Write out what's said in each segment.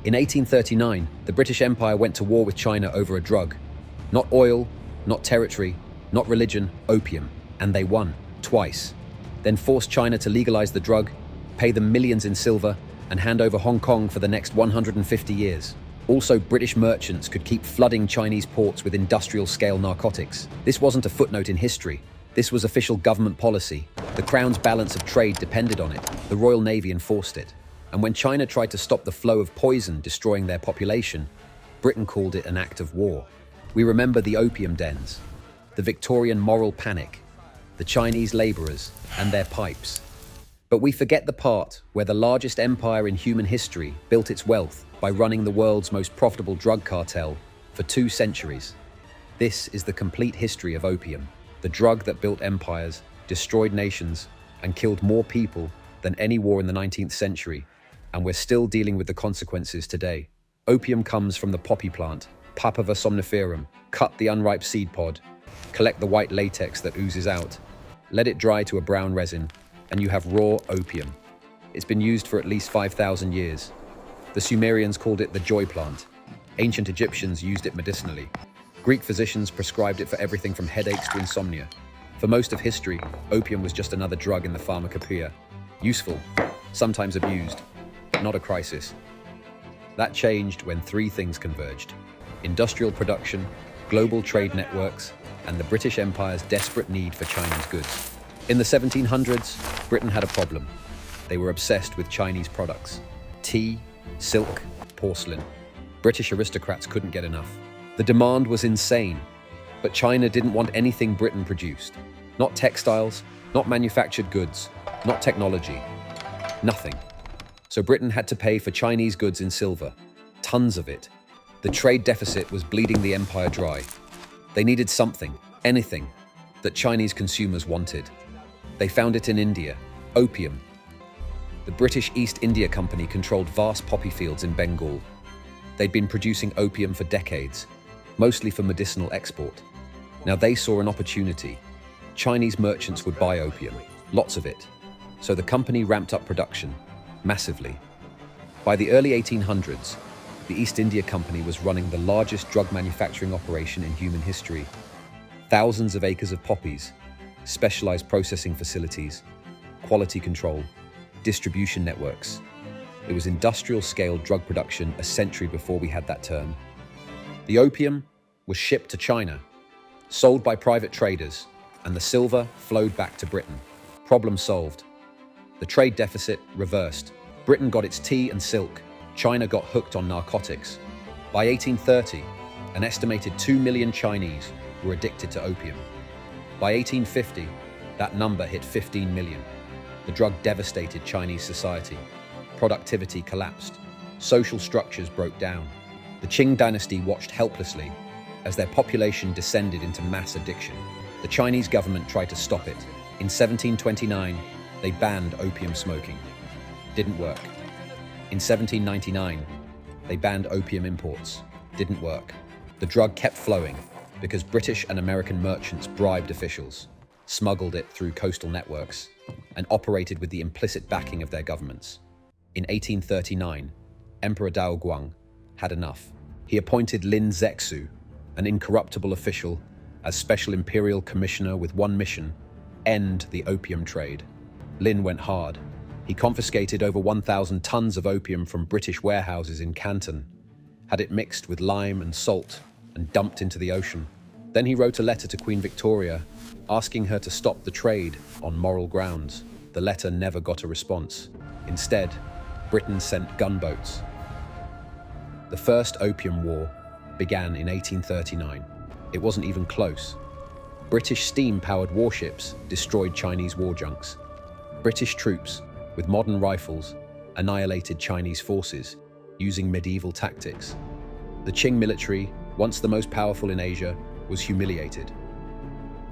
In 1839, the British Empire went to war with China over a drug. Not oil, not territory, not religion, opium. And they won, twice. Then forced China to legalize the drug, pay them millions in silver, and hand over Hong Kong for the next 150 years. Also, British merchants could keep flooding Chinese ports with industrial-scale narcotics. This wasn't a footnote in history. This was official government policy. The Crown's balance of trade depended on it. The Royal Navy enforced it. And when China tried to stop the flow of poison destroying their population, Britain called it an act of war. We remember the opium dens, the Victorian moral panic, the Chinese laborers and their pipes. But we forget the part where the largest empire in human history built its wealth by running the world's most profitable drug cartel for 2 centuries. This is the complete history of opium, the drug that built empires, destroyed nations, and killed more people than any war in the 19th century. And we're still dealing with the consequences today. Opium comes from the poppy plant, Papaver somniferum. Cut the unripe seed pod, collect the white latex that oozes out, let it dry to a brown resin, and you have raw opium. It's been used for at least 5,000 years. The Sumerians called it the joy plant. Ancient Egyptians used it medicinally. Greek physicians prescribed it for everything from headaches to insomnia. For most of history, opium was just another drug in the pharmacopoeia. Useful, sometimes abused, but not a crisis. That changed when 3 things converged: industrial production, global trade networks, and the British Empire's desperate need for Chinese goods. In the 1700s, Britain had a problem. They were obsessed with Chinese products. Tea, silk, porcelain. British aristocrats couldn't get enough. The demand was insane, but China didn't want anything Britain produced. Not textiles, not manufactured goods, not technology. Nothing. So Britain had to pay for Chinese goods in silver. Tons of it. The trade deficit was bleeding the empire dry. They needed something, anything, that Chinese consumers wanted. They found it in India, opium. The British East India Company controlled vast poppy fields in Bengal. They'd been producing opium for decades, mostly for medicinal export. Now they saw an opportunity. Chinese merchants would buy opium, lots of it. So the company ramped up production, massively. By the early 1800s, the East India Company was running the largest drug manufacturing operation in human history. Thousands of acres of poppies, specialized processing facilities, quality control, distribution networks. It was industrial-scale drug production a century before we had that term. The opium was shipped to China, sold by private traders, and the silver flowed back to Britain. Problem solved. The trade deficit reversed. Britain got its tea and silk. China got hooked on narcotics. By 1830, an estimated 2 million Chinese were addicted to opium. By 1850, that number hit 15 million. The drug devastated Chinese society. Productivity collapsed. Social structures broke down. The Qing dynasty watched helplessly as their population descended into mass addiction. The Chinese government tried to stop it. In 1729, they banned opium smoking. Didn't work. In 1799, they banned opium imports. Didn't work. The drug kept flowing because British and American merchants bribed officials, smuggled it through coastal networks, and operated with the implicit backing of their governments. In 1839, Emperor Daoguang had enough. He appointed Lin Zexu, an incorruptible official, as Special Imperial Commissioner with one mission: end the opium trade. Lin went hard. He confiscated over 1,000 tons of opium from British warehouses in Canton, had it mixed with lime and salt, and dumped into the ocean. Then he wrote a letter to Queen Victoria, asking her to stop the trade on moral grounds. The letter never got a response. Instead, Britain sent gunboats. The First Opium War began in 1839. It wasn't even close. British steam-powered warships destroyed Chinese war junks. British troops, with modern rifles, annihilated Chinese forces using medieval tactics. The Qing military, once the most powerful in Asia, was humiliated.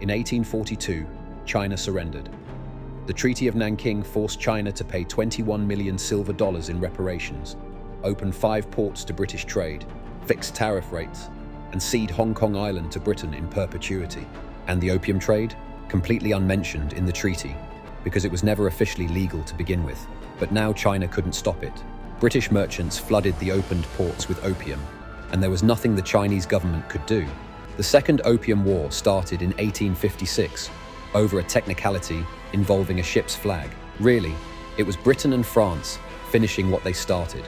In 1842, China surrendered. The Treaty of Nanking forced China to pay $21 million silver in reparations, opened 5 ports to British trade, fixed tariff rates, and ceded Hong Kong Island to Britain in perpetuity. And the opium trade? Completely unmentioned in the treaty, because it was never officially legal to begin with. But now China couldn't stop it. British merchants flooded the opened ports with opium, and there was nothing the Chinese government could do. The Second Opium War started in 1856 over a technicality involving a ship's flag. Really, it was Britain and France finishing what they started.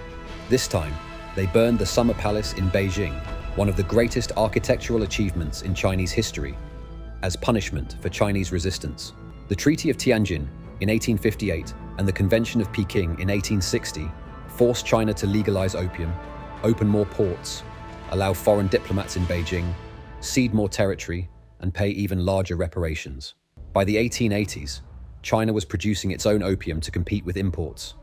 This time, they burned the Summer Palace in Beijing, one of the greatest architectural achievements in Chinese history, as punishment for Chinese resistance. The Treaty of Tianjin in 1858 and the Convention of Peking in 1860 forced China to legalize opium, open more ports, allow foreign diplomats in Beijing, cede more territory, and pay even larger reparations. By the 1880s, China was producing its own opium to compete with imports.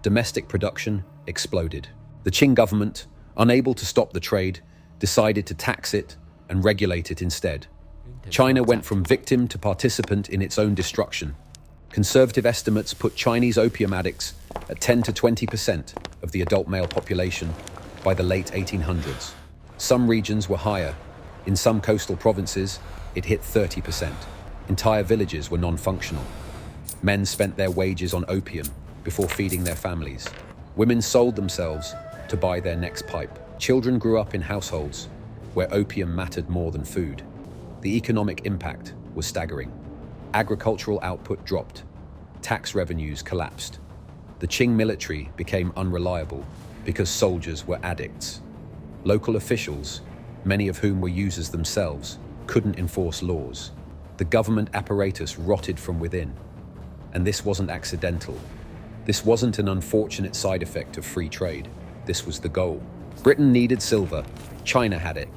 Domestic production exploded. The Qing government, unable to stop the trade, decided to tax it and regulate it instead. China went from victim to participant in its own destruction. Conservative estimates put Chinese opium addicts at 10 to 20% of the adult male population by the late 1800s. Some regions were higher. In some coastal provinces, it hit 30%. Entire villages were non-functional. Men spent their wages on opium before feeding their families. Women sold themselves to buy their next pipe. Children grew up in households where opium mattered more than food. The economic impact was staggering. Agricultural output dropped. Tax revenues collapsed. The Qing military became unreliable because soldiers were addicts. Local officials, many of whom were users themselves, couldn't enforce laws. The government apparatus rotted from within. And this wasn't accidental. This wasn't an unfortunate side effect of free trade. This was the goal. Britain needed silver. China had it.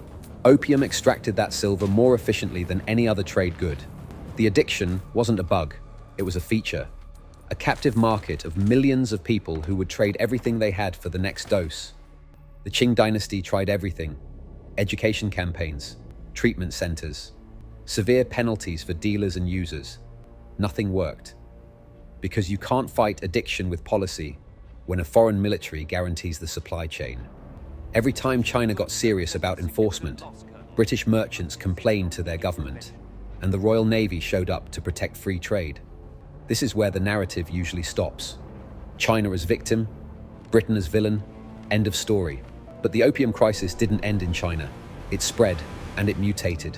Opium extracted that silver more efficiently than any other trade good. The addiction wasn't a bug, it was a feature. A captive market of millions of people who would trade everything they had for the next dose. The Qing dynasty tried everything. Education campaigns, treatment centers, severe penalties for dealers and users. Nothing worked. Because you can't fight addiction with policy when a foreign military guarantees the supply chain. Every time China got serious about enforcement, British merchants complained to their government, and the Royal Navy showed up to protect free trade. This is where the narrative usually stops. China as victim, Britain as villain, end of story. But the opium crisis didn't end in China. It spread, and it mutated.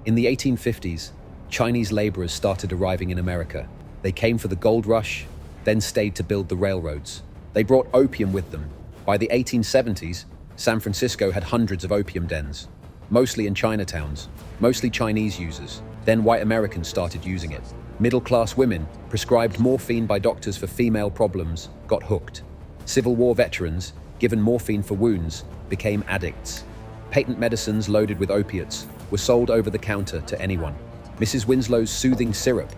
In the 1850s, Chinese laborers started arriving in America. They came for the gold rush, then stayed to build the railroads. They brought opium with them. By the 1870s, San Francisco had hundreds of opium dens, mostly in Chinatowns, mostly Chinese users. Then white Americans started using it. Middle-class women, prescribed morphine by doctors for female problems, got hooked. Civil War veterans, given morphine for wounds, became addicts. Patent medicines loaded with opiates were sold over the counter to anyone. Mrs. Winslow's soothing syrup,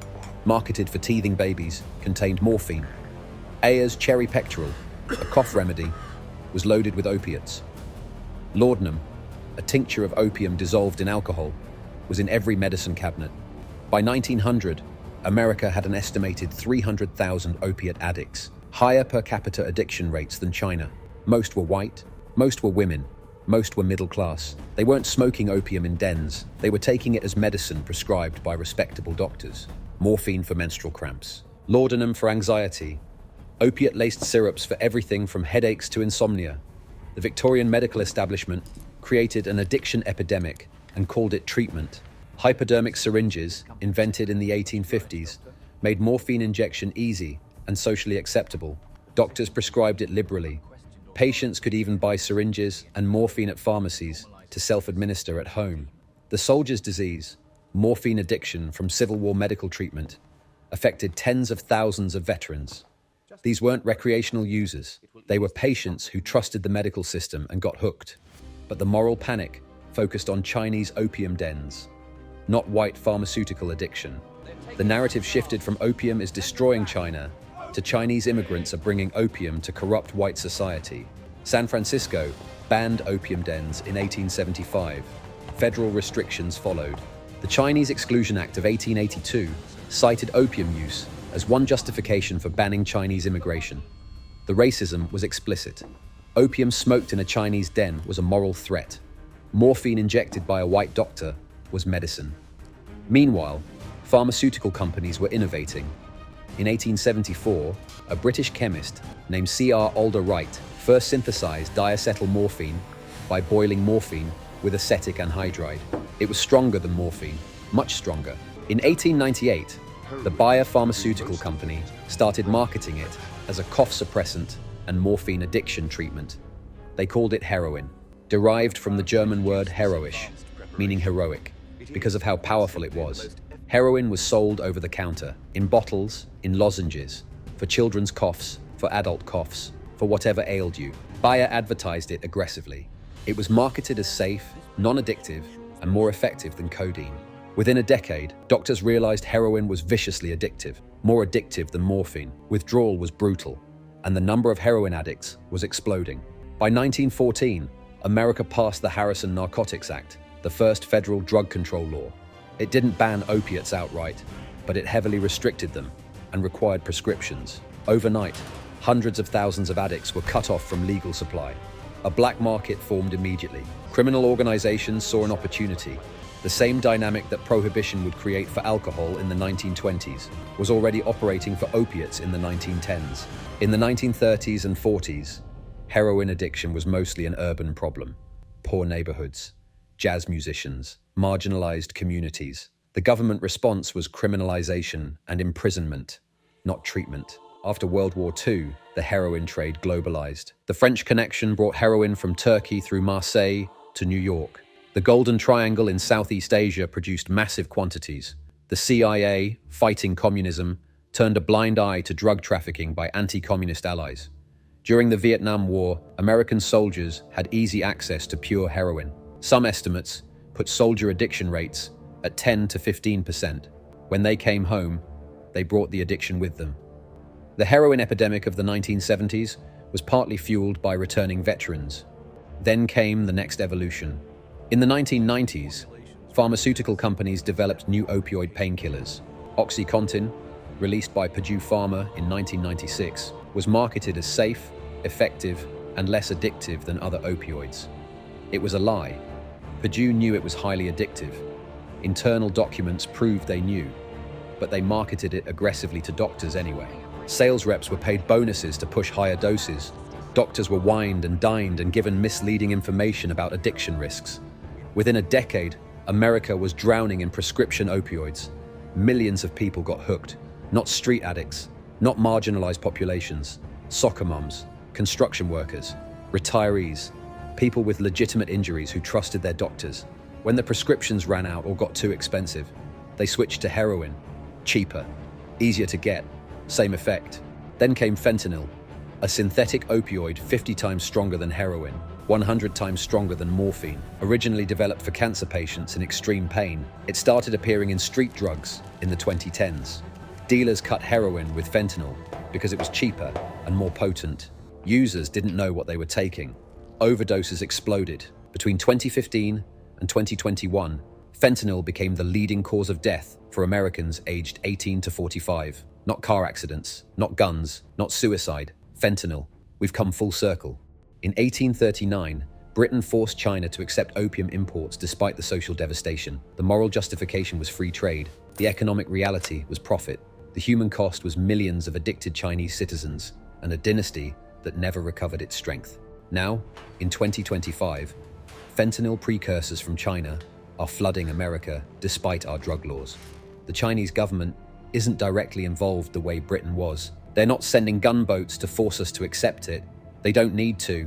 marketed for teething babies, contained morphine. Ayer's cherry pectoral, a cough remedy, was loaded with opiates. Laudanum, a tincture of opium dissolved in alcohol, was in every medicine cabinet. By 1900, America had an estimated 300,000 opiate addicts, higher per capita addiction rates than China. Most were white, most were women, most were middle class. They weren't smoking opium in dens, they were taking it as medicine prescribed by respectable doctors. Morphine for menstrual cramps, laudanum for anxiety, opiate-laced syrups for everything from headaches to insomnia. The Victorian medical establishment created an addiction epidemic and called it treatment. Hypodermic syringes, invented in the 1850s, made morphine injection easy and socially acceptable. Doctors prescribed it liberally. Patients could even buy syringes and morphine at pharmacies to self-administer at home. The soldier's disease, morphine addiction from Civil War medical treatment, affected tens of thousands of veterans. These weren't recreational users. They were patients who trusted the medical system and got hooked. But the moral panic focused on Chinese opium dens, not white pharmaceutical addiction. The narrative shifted from opium is destroying China to Chinese immigrants are bringing opium to corrupt white society. San Francisco banned opium dens in 1875. Federal restrictions followed. The Chinese Exclusion Act of 1882 cited opium use as one justification for banning Chinese immigration. The racism was explicit. Opium smoked in a Chinese den was a moral threat. Morphine injected by a white doctor was medicine. Meanwhile, pharmaceutical companies were innovating. In 1874, a British chemist named C.R. Alder Wright first synthesized diacetyl morphine by boiling morphine with acetic anhydride. It was stronger than morphine, much stronger. In 1898, the Bayer Pharmaceutical Company started marketing it as a cough suppressant and morphine addiction treatment. They called it heroin, derived from the German word heroisch, meaning heroic, because of how powerful it was. Heroin was sold over the counter, in bottles, in lozenges, for children's coughs, for adult coughs, for whatever ailed you. Bayer advertised it aggressively. It was marketed as safe, non-addictive, and more effective than codeine. Within a decade, doctors realized heroin was viciously addictive, more addictive than morphine. Withdrawal was brutal, and the number of heroin addicts was exploding. By 1914, America passed the Harrison Narcotics Act, the first federal drug control law. It didn't ban opiates outright, but it heavily restricted them and required prescriptions. Overnight, hundreds of thousands of addicts were cut off from legal supply. A black market formed immediately. Criminal organizations saw an opportunity. The same dynamic that prohibition would create for alcohol in the 1920s was already operating for opiates in the 1910s. In the 1930s and 40s, heroin addiction was mostly an urban problem. Poor neighborhoods, jazz musicians, marginalized communities. The government response was criminalization and imprisonment, not treatment. After World War II, the heroin trade globalized. The French Connection brought heroin from Turkey through Marseille to New York. The Golden Triangle in Southeast Asia produced massive quantities. The CIA, fighting communism, turned a blind eye to drug trafficking by anti-communist allies. During the Vietnam War, American soldiers had easy access to pure heroin. Some estimates put soldier addiction rates at 10 to 15%. When they came home, they brought the addiction with them. The heroin epidemic of the 1970s was partly fueled by returning veterans. Then came the next evolution. In the 1990s, pharmaceutical companies developed new opioid painkillers. OxyContin, released by Purdue Pharma in 1996, was marketed as safe, effective, and less addictive than other opioids. It was a lie. Purdue knew it was highly addictive. Internal documents proved they knew, but they marketed it aggressively to doctors anyway. Sales reps were paid bonuses to push higher doses. Doctors were wined and dined and given misleading information about addiction risks. Within a decade, America was drowning in prescription opioids. Millions of people got hooked. Not street addicts, not marginalized populations, soccer moms, construction workers, retirees, people with legitimate injuries who trusted their doctors. When the prescriptions ran out or got too expensive, they switched to heroin. Cheaper, easier to get, same effect. Then came fentanyl, a synthetic opioid 50 times stronger than heroin, 100 times stronger than morphine. Originally developed for cancer patients in extreme pain, it started appearing in street drugs in the 2010s. Dealers cut heroin with fentanyl because it was cheaper and more potent. Users didn't know what they were taking. Overdoses exploded. Between 2015 and 2021, fentanyl became the leading cause of death for Americans aged 18 to 45. Not car accidents, not guns, not suicide, fentanyl. We've come full circle. In 1839, Britain forced China to accept opium imports despite the social devastation. The moral justification was free trade. The economic reality was profit. The human cost was millions of addicted Chinese citizens and a dynasty that never recovered its strength. Now, in 2025, fentanyl precursors from China are flooding America despite our drug laws. The Chinese government isn't directly involved the way Britain was. They're not sending gunboats to force us to accept it. They don't need to.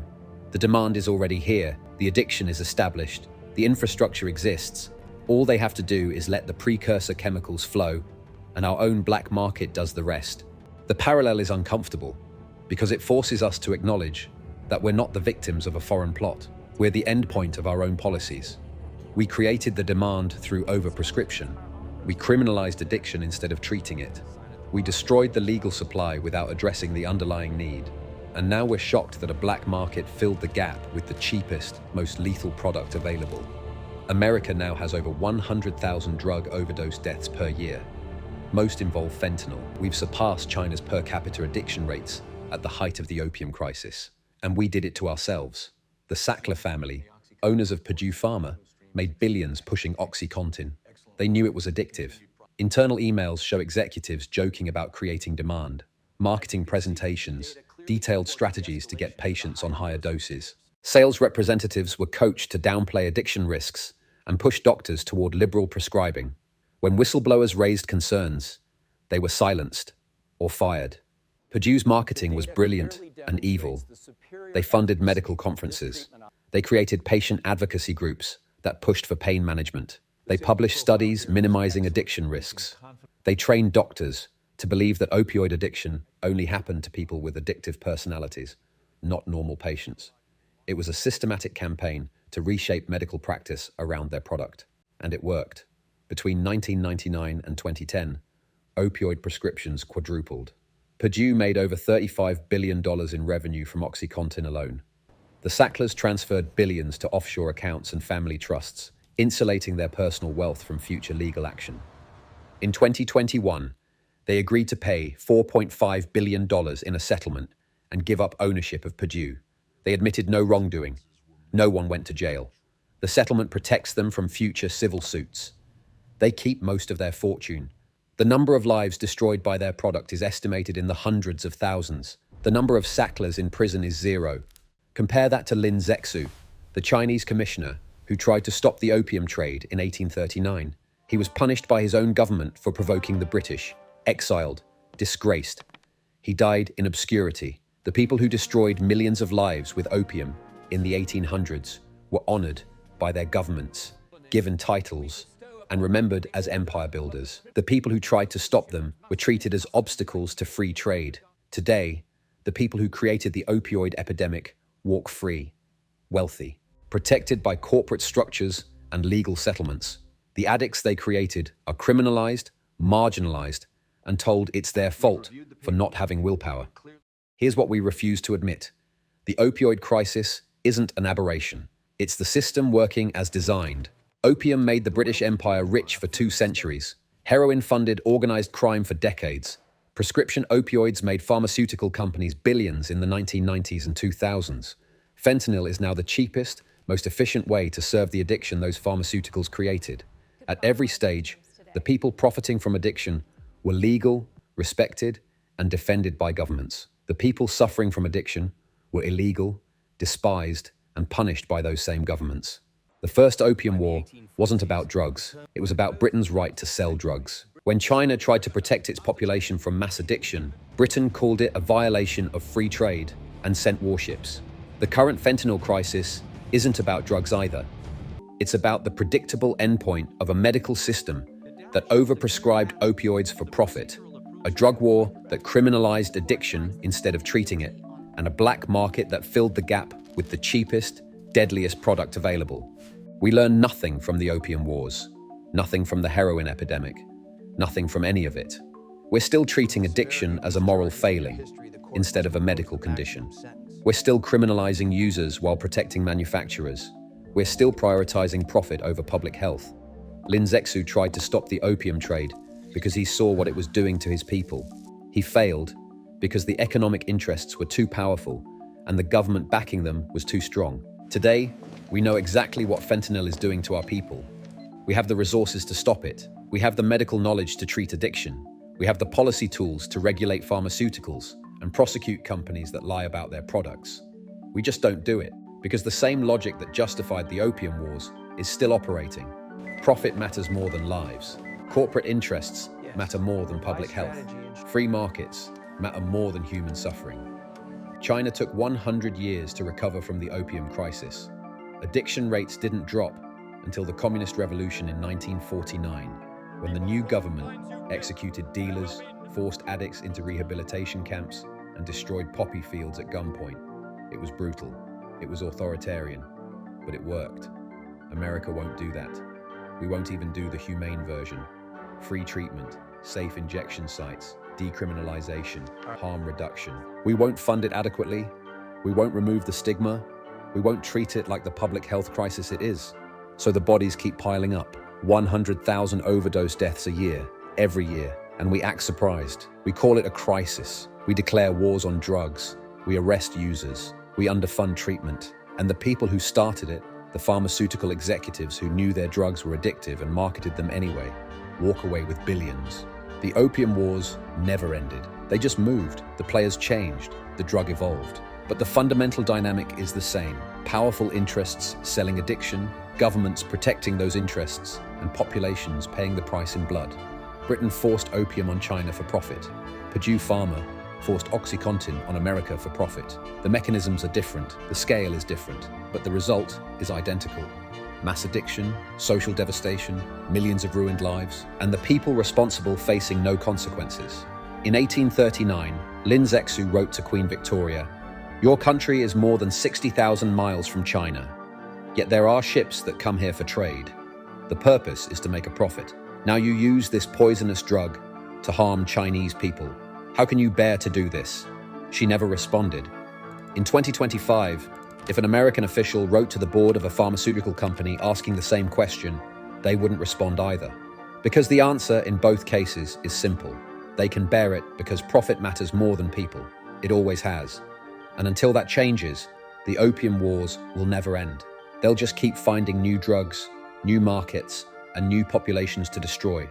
The demand is already here. The addiction is established. The infrastructure exists. All they have to do is let the precursor chemicals flow, and our own black market does the rest. The parallel is uncomfortable because it forces us to acknowledge that we're not the victims of a foreign plot. We're the endpoint of our own policies. We created the demand through overprescription. We criminalized addiction instead of treating it. We destroyed the legal supply without addressing the underlying need. And now we're shocked that a black market filled the gap with the cheapest, most lethal product available. America now has over 100,000 drug overdose deaths per year. Most involve fentanyl. We've surpassed China's per capita addiction rates at the height of the opium crisis. And we did it to ourselves. The Sackler family, owners of Purdue Pharma, made billions pushing OxyContin. They knew it was addictive. Internal emails show executives joking about creating demand. Marketing presentations detailed strategies to get patients on higher doses. Sales representatives were coached to downplay addiction risks and push doctors toward liberal prescribing. When whistleblowers raised concerns, they were silenced or fired. Purdue's marketing was brilliant and evil. They funded medical conferences. They created patient advocacy groups that pushed for pain management. They published studies minimizing addiction risks. They trained doctors to believe that opioid addiction only happened to people with addictive personalities, not normal patients. It was a systematic campaign to reshape medical practice around their product. And it worked. Between 1999 and 2010, opioid prescriptions quadrupled. Purdue made over $35 billion in revenue from OxyContin alone. The Sacklers transferred billions to offshore accounts and family trusts, insulating their personal wealth from future legal action. In 2021, they agreed to pay $4.5 billion in a settlement and give up ownership of Purdue. They admitted no wrongdoing. No one went to jail. The settlement protects them from future civil suits. They keep most of their fortune. The number of lives destroyed by their product is estimated in the hundreds of thousands. The number of Sacklers in prison is zero. Compare that to Lin Zexu, the Chinese commissioner who tried to stop the opium trade in 1839. He was punished by his own government for provoking the British, exiled, disgraced. He died in obscurity. The people who destroyed millions of lives with opium in the 1800s were honored by their governments, given titles, and remembered as empire builders. The people who tried to stop them were treated as obstacles to free trade. Today, the people who created the opioid epidemic walk free, wealthy, protected by corporate structures and legal settlements. The addicts they created are criminalized, marginalized, and told it's their fault for not having willpower. Here's what we refuse to admit. The opioid crisis isn't an aberration. It's the system working as designed. Opium made the British Empire rich for 2 centuries. Heroin funded organized crime for decades. Prescription opioids made pharmaceutical companies billions in the 1990s and 2000s. Fentanyl is now the cheapest, most efficient way to serve the addiction those pharmaceuticals created. At every stage, the people profiting from addiction were legal, respected, and defended by governments. The people suffering from addiction were illegal, despised, and punished by those same governments. The First Opium War wasn't about drugs. It was about Britain's right to sell drugs. When China tried to protect its population from mass addiction, Britain called it a violation of free trade and sent warships. The current fentanyl crisis isn't about drugs either. It's about the predictable endpoint of a medical system that overprescribed opioids for profit, a drug war that criminalized addiction instead of treating it, and a black market that filled the gap with the cheapest, deadliest product available. We learn nothing from the opium wars, nothing from the heroin epidemic, nothing from any of it. We're still treating addiction as a moral failing instead of a medical condition. We're still criminalizing users while protecting manufacturers. We're still prioritizing profit over public health. Lin Zexu tried to stop the opium trade because he saw what it was doing to his people. He failed because the economic interests were too powerful and the government backing them was too strong. Today, we know exactly what fentanyl is doing to our people. We have the resources to stop it. We have the medical knowledge to treat addiction. We have the policy tools to regulate pharmaceuticals and prosecute companies that lie about their products. We just don't do it because the same logic that justified the opium wars is still operating. Profit matters more than lives. Corporate interests matter more than public health. Free markets matter more than human suffering. China took 100 years to recover from the opium crisis. Addiction rates didn't drop until the Communist Revolution in 1949, when the new government executed dealers, forced addicts into rehabilitation camps, and destroyed poppy fields at gunpoint. It was brutal. It was authoritarian. But it worked. America won't do that. We won't even do the humane version. Free treatment, safe injection sites, decriminalization, harm reduction. We won't fund it adequately. We won't remove the stigma. We won't treat it like the public health crisis it is. So the bodies keep piling up. 100,000 overdose deaths a year, every year. And we act surprised. We call it a crisis. We declare wars on drugs. We arrest users. We underfund treatment. And the people who started it, the pharmaceutical executives who knew their drugs were addictive and marketed them anyway, walk away with billions. The Opium Wars never ended. They just moved. The players changed. The drug evolved. But the fundamental dynamic is the same. Powerful interests selling addiction, governments protecting those interests, and populations paying the price in blood. Britain forced opium on China for profit. Purdue Pharma forced OxyContin on America for profit. The mechanisms are different, the scale is different, but the result is identical. Mass addiction, social devastation, millions of ruined lives, and the people responsible facing no consequences. In 1839, Lin Zexu wrote to Queen Victoria, "Your country is more than 60,000 miles from China, yet there are ships that come here for trade. The purpose is to make a profit. Now you use this poisonous drug to harm Chinese people. How can you bear to do this?" She never responded. In 2025, if an American official wrote to the board of a pharmaceutical company asking the same question, they wouldn't respond either. Because the answer in both cases is simple. They can bear it because profit matters more than people. It always has. And until that changes, the opium wars will never end. They'll just keep finding new drugs, new markets, and new populations to destroy.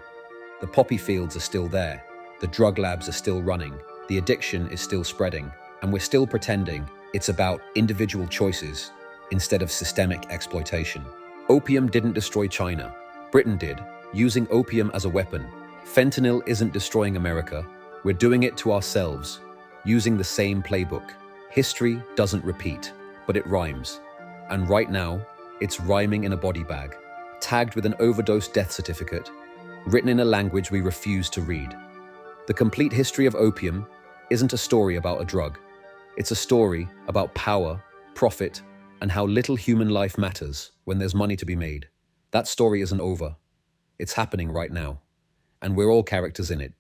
The poppy fields are still there. The drug labs are still running. The addiction is still spreading. And we're still pretending it's about individual choices instead of systemic exploitation. Opium didn't destroy China. Britain did, using opium as a weapon. Fentanyl isn't destroying America. We're doing it to ourselves, using the same playbook. History doesn't repeat, but it rhymes. And right now, it's rhyming in a body bag, tagged with an overdose death certificate, written in a language we refuse to read. The complete history of opium isn't a story about a drug. It's a story about power, profit, and how little human life matters when there's money to be made. That story isn't over. It's happening right now. And we're all characters in it.